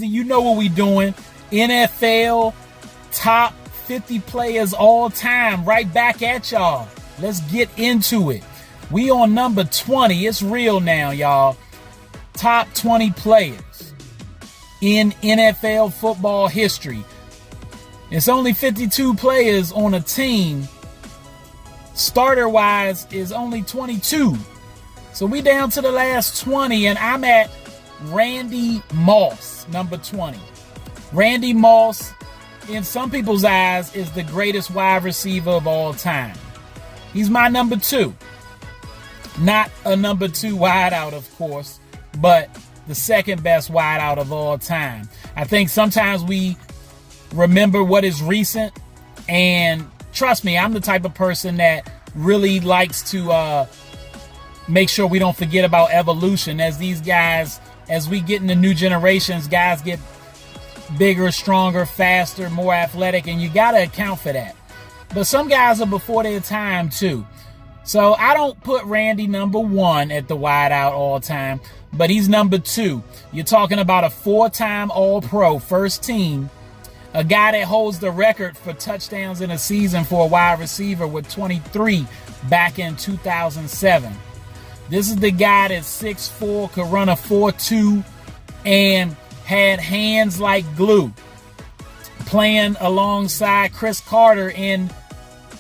You know what we doing. NFL top 50 players all time. Right back at y'all. Let's get into it. We on number 20. It's real now, y'all. Top 20 players in NFL football history. It's only 52 players on a team. Starter-wise is only 22. So we down to the last 20, and I'm at Randy Moss, number 20. Randy Moss, in some people's eyes, is the greatest wide receiver of all time. He's my number 2. Not a number 2 wideout, of course, but the second best wideout of all time. I think sometimes we remember what is recent, and trust me, I'm the type of person that really likes to make sure we don't forget about evolution. As these guys, as we get into new generations, guys get bigger, stronger, faster, more athletic, and you got to account for that. But some guys are before their time too. So I don't put Randy number 1 at the wideout all time, but he's number 2. You're talking about a 4-time All-Pro, first team, a guy that holds the record for touchdowns in a season for a wide receiver with 23 back in 2007. This is the guy that's 6'4", could run a 4.2, and had hands like glue. Playing alongside Chris Carter in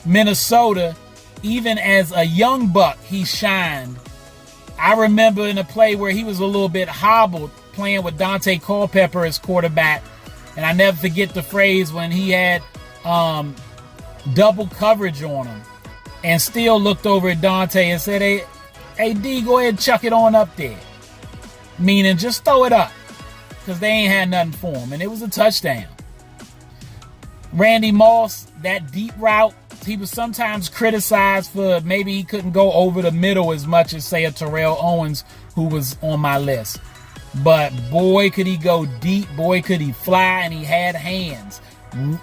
Minnesota, even as a young buck, he shined. I remember in a play where he was a little bit hobbled, playing with Dante Culpepper as quarterback, and I never forget the phrase when he had double coverage on him, and still looked over at Dante and said, "Hey, D, go ahead and chuck it on up there." Meaning, just throw it up, because they ain't had nothing for him, and it was a touchdown. Randy Moss, that deep route, he was sometimes criticized for maybe he couldn't go over the middle as much as, say, a Terrell Owens, who was on my list. But boy, could he go deep, boy, could he fly, and he had hands.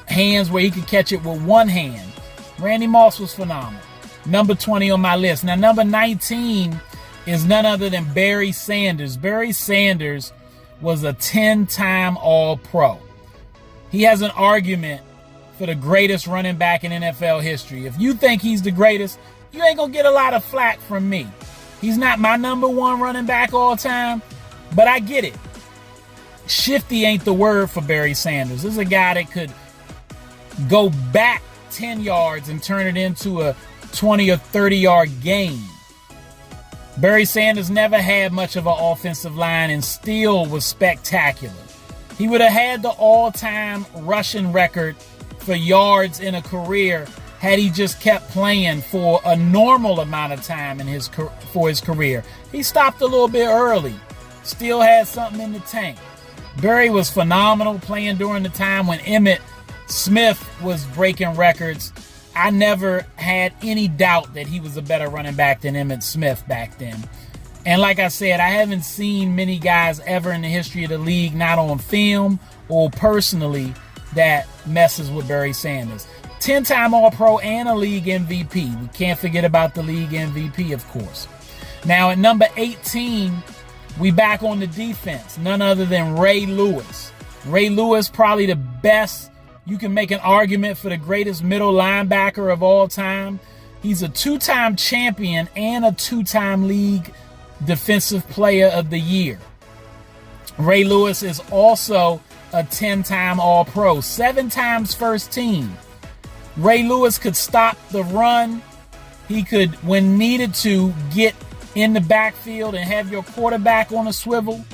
Hands where he could catch it with one hand. Randy Moss was phenomenal. Number 20 on my list. Now, number 19 is none other than Barry Sanders. Barry Sanders was a 10-time All-Pro. He has an argument for the greatest running back in NFL history. If you think he's the greatest, you ain't gonna get a lot of flack from me. He's not my number 1 running back all time, but I get it. Shifty ain't the word for Barry Sanders. This is a guy that could go back 10 yards and turn it into a 20 or 30-yard gain. Barry Sanders never had much of an offensive line and still was spectacular. He would have had the all-time rushing record for yards in a career had he just kept playing for a normal amount of time for his career. He stopped a little bit early. Still had something in the tank. Barry was phenomenal playing during the time when Emmitt Smith was breaking records. I never had any doubt that he was a better running back than Emmitt Smith back then. And like I said, I haven't seen many guys ever in the history of the league, not on film or personally, that messes with Barry Sanders. 10-time All-Pro and a league MVP. We can't forget about the league MVP, of course. Now at number 18, we back on the defense. None other than Ray Lewis. Ray Lewis, probably the best. You can make an argument for the greatest middle linebacker of all time. He's a 2-time champion and a 2-time league defensive player of the year. Ray Lewis is also a 10-time All-Pro, 7 times first team. Ray Lewis could stop the run. He could, when needed to, get in the backfield and have your quarterback on a swivel.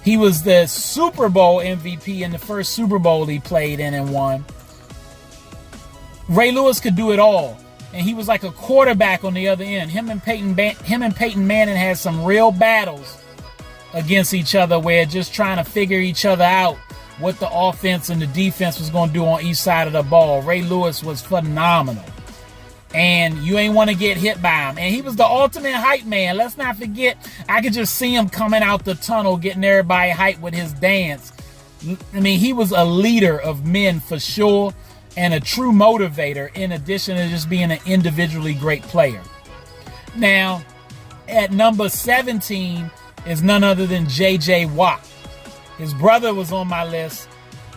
He was the Super Bowl MVP in the first Super Bowl he played in and won. Ray Lewis could do it all, and he was like a quarterback on the other end. Him and Peyton Manning had some real battles against each other, where just trying to figure each other out, what the offense and the defense was going to do on each side of the ball. Ray Lewis was phenomenal, and you ain't want to get hit by him. And he was the ultimate hype man. Let's not forget, I could just see him coming out the tunnel, getting everybody hyped with his dance. I mean, he was a leader of men for sure, and a true motivator, in addition to just being an individually great player. Now, at number 17 is none other than J.J. Watt. His brother was on my list.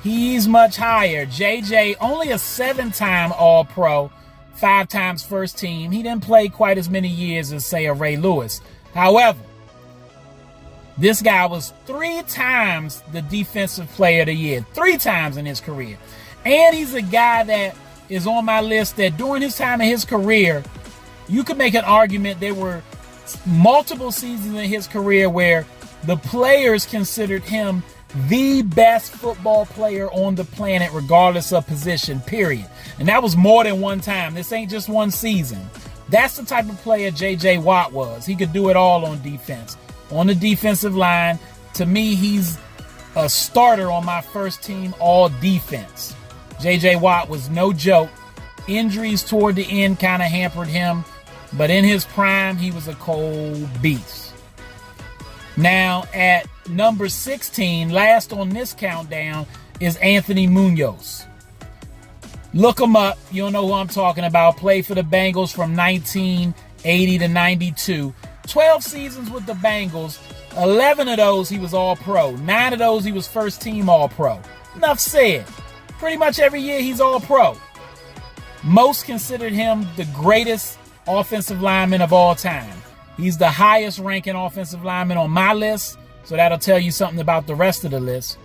He's much higher. JJ, only a 7-time All-Pro, 5 times first team. He didn't play quite as many years as, say, a Ray Lewis. However, this guy was 3 times the Defensive Player of the Year. 3 times in his career. And he's a guy that is on my list that during his time in his career, you could make an argument there were multiple seasons in his career where the players considered him the best football player on the planet, regardless of position, period. And that was more than one time. This ain't just one season. That's the type of player J.J. Watt was. He could do it all on defense. On the defensive line, to me, he's a starter on my first team all defense. J.J. Watt was no joke. Injuries toward the end kind of hampered him, but in his prime, he was a cold beast. Now, at number 16, last on this countdown, is Anthony Munoz. Look him up. You'll know who I'm talking about. Played for the Bengals from 1980 to 92. 12 seasons with the Bengals. 11 of those he was All-Pro. 9 of those he was first-team All-Pro. Enough said. Pretty much every year he's All-Pro. Most considered him the greatest offensive lineman of all time. He's the highest ranking offensive lineman on my list, so that'll tell you something about the rest of the list.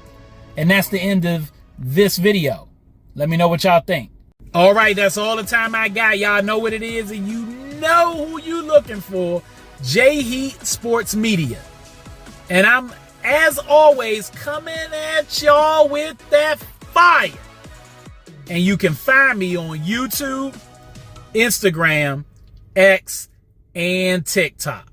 And that's the end of this video. Let me know what y'all think. All right, that's all the time I got. Y'all know what it is, and you know who you looking for. JHEATsportsmedia. And I'm, as always, coming at y'all with that fire. And you can find me on YouTube, Instagram, X, and TikTok.